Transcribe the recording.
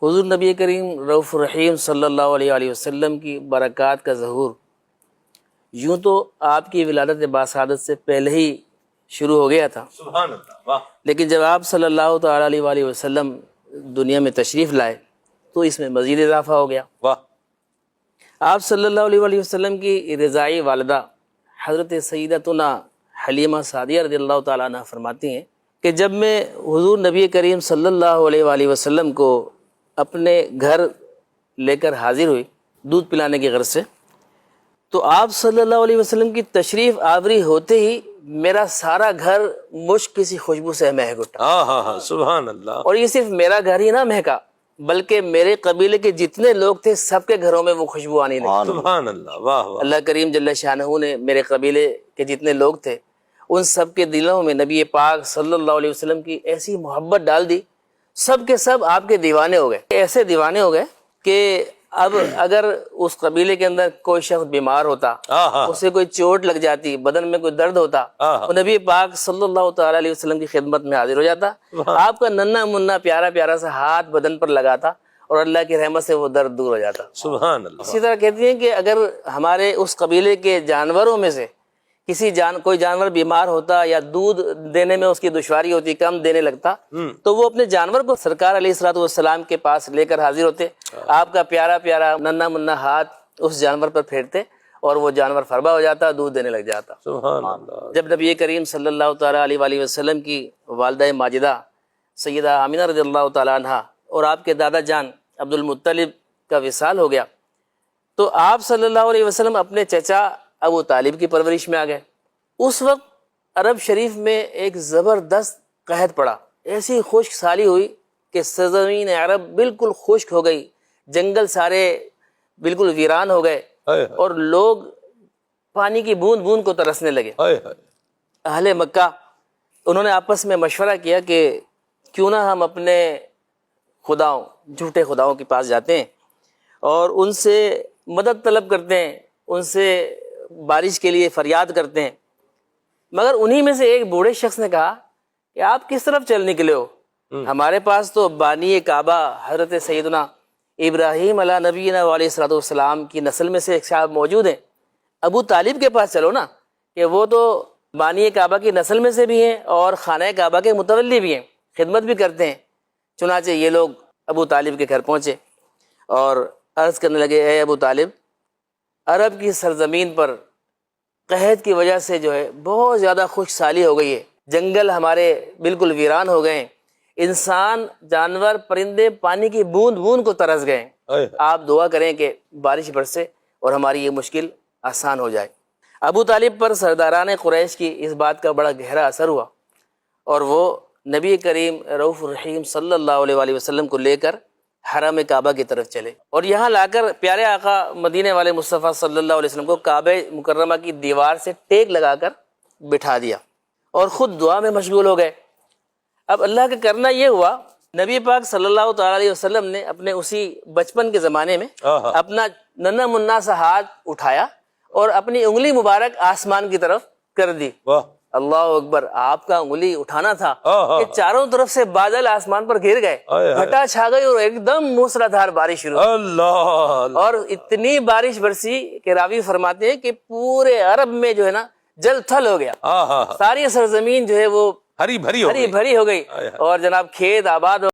حضور نبی کریم رؤوف الرحیم صلی اللہ علیہ وآلہ وسلم کی برکات کا ظہور یوں تو آپ کی ولادت باسعادت سے پہلے ہی شروع ہو گیا تھا، سبحان اللہ، واہ، لیکن جب آپ صلی اللہ تعالیٰ علیہ وآلہ وسلم دنیا میں تشریف لائے تو اس میں مزید اضافہ ہو گیا۔ واہ، آپ صلی اللہ علیہ وآلہ وسلم کی رضائی والدہ حضرت سیدتنا حلیمہ سعدیہ رضی اللہ تعالیٰ عنہ فرماتی ہیں کہ جب میں حضور نبی کریم صلی اللہ علیہ وآلہ وسلم کو اپنے گھر لے کر حاضر ہوئی دودھ پلانے کی غرض سے، تو آپ صلی اللہ علیہ وسلم کی تشریف آوری ہوتے ہی میرا سارا گھر مشک کسی خوشبو سے مہک اٹھا، ہاں ہاں ہاں، سبحان اللہ، اور یہ صرف میرا گھر ہی نہ مہکا بلکہ میرے قبیلے کے جتنے لوگ تھے سب کے گھروں میں وہ خوشبو آنے لگی۔ سبحان اللہ، واہ واہ، اللہ کریم جل شانہ نے میرے قبیلے کے جتنے لوگ تھے ان سب کے دلوں میں نبی پاک صلی اللہ علیہ وسلم کی ایسی محبت ڈال دی، سب کے سب آپ کے دیوانے ہو گئے، ایسے دیوانے ہو گئے کہ اب اگر اس قبیلے کے اندر کوئی شخص بیمار ہوتا، اسے کوئی چوٹ لگ جاتی، بدن میں کوئی درد ہوتا، تو نبی پاک صلی اللہ تعالیٰ علیہ وسلم کی خدمت میں حاضر ہو جاتا، آپ کا ننھا منا پیارا پیارا سا ہاتھ بدن پر لگاتا اور اللہ کی رحمت سے وہ درد دور ہو جاتا۔ سبحان اللہ، اسی طرح کہتی ہیں کہ اگر ہمارے اس قبیلے کے جانوروں میں سے کوئی جانور بیمار ہوتا یا دودھ دینے میں اس کی دشواری ہوتی، کم دینے لگتا، تو وہ اپنے جانور کو سرکار علیہ الصلوۃ والسلام کے پاس لے کر حاضر ہوتے، آپ کا پیارا پیارا ننھا منا ہاتھ اس جانور پر پھیرتے اور وہ جانور فربا ہو جاتا، دودھ دینے لگ جاتا۔ سبحان اللہ، جب نبی کریم صلی اللہ تعالیٰ علیہ وآلہ وسلم کی والدہ ماجدہ سیدہ آمنہ رضی اللہ تعالیٰ عنہ اور آپ کے دادا جان عبد المطلب کا وصال ہو گیا تو آپ صلی اللہ علیہ وسلم اپنے چچا ابو طالب کی پرورش میں آ گئے۔ اس وقت عرب شریف میں ایک زبردست قحط پڑا، ایسی خشک سالی ہوئی کہ سرزمین عرب بالکل خشک ہو گئی، جنگل سارے بالکل ویران ہو گئے اور لوگ پانی کی بوند بوند کو ترسنے لگے۔ اہل مکہ انہوں نے آپس میں مشورہ کیا کہ کیوں نہ ہم اپنے خداؤں، جھوٹے خداؤں کے پاس جاتے ہیں اور ان سے مدد طلب کرتے ہیں، ان سے بارش کے لیے فریاد کرتے ہیں۔ مگر انہی میں سے ایک بوڑھے شخص نے کہا کہ آپ کس طرف چل نکلے ہو؟ ہمارے پاس تو بانی کعبہ حضرت سیدنا ابراہیم علیہ نبینا علیہ الصلوۃ والسلام کی نسل میں سے ایک صاحب موجود ہیں، ابو طالب کے پاس چلو نا، کہ وہ تو بانی کعبہ کی نسل میں سے بھی ہیں اور خانہ کعبہ کے متولی بھی ہیں، خدمت بھی کرتے ہیں۔ چنانچہ یہ لوگ ابو طالب کے گھر پہنچے اور عرض کرنے لگے، اے ابو طالب، عرب کی سرزمین پر قحط کی وجہ سے جو ہے بہت زیادہ خشک سالی ہو گئی ہے، جنگل ہمارے بالکل ویران ہو گئے ہیں، انسان جانور پرندے پانی کی بوند بوند کو ترس گئے ہیں، آپ دعا کریں کہ بارش برسے اور ہماری یہ مشکل آسان ہو جائے۔ ابو طالب پر سرداران قریش کی اس بات کا بڑا گہرا اثر ہوا اور وہ نبی کریم رؤوف الرحیم صلی اللہ علیہ وآلہ وسلم کو لے کر حرم کعبہ کی طرف چلے اور یہاں لا کر پیارے آقا مدینے والے مصطفیٰ صلی اللہ علیہ وسلم کو کعبہ مکرمہ کی دیوار سے ٹیک لگا کر بٹھا دیا اور خود دعا میں مشغول ہو گئے۔ اب اللہ کا کرنا یہ ہوا، نبی پاک صلی اللہ تعالیٰ علیہ وسلم نے اپنے اسی بچپن کے زمانے میں اپنا ننھا منا سا ہاتھ اٹھایا اور اپنی انگلی مبارک آسمان کی طرف کر دی۔ اللہ اکبر، آپ کا انگلی اٹھانا تھا کہ چاروں طرف سے بادل آسمان پر گھر گئے، گھٹا چھا گئی اور ایک دم موسلادھار بارش شروع ہوئی اور اتنی بارش برسی کہ راوی فرماتے ہیں کہ پورے عرب میں جو ہے نا جل تھل ہو گیا، ساری سرزمین جو ہے وہ ہری بھری ہو گئی اور جناب کھیت آباد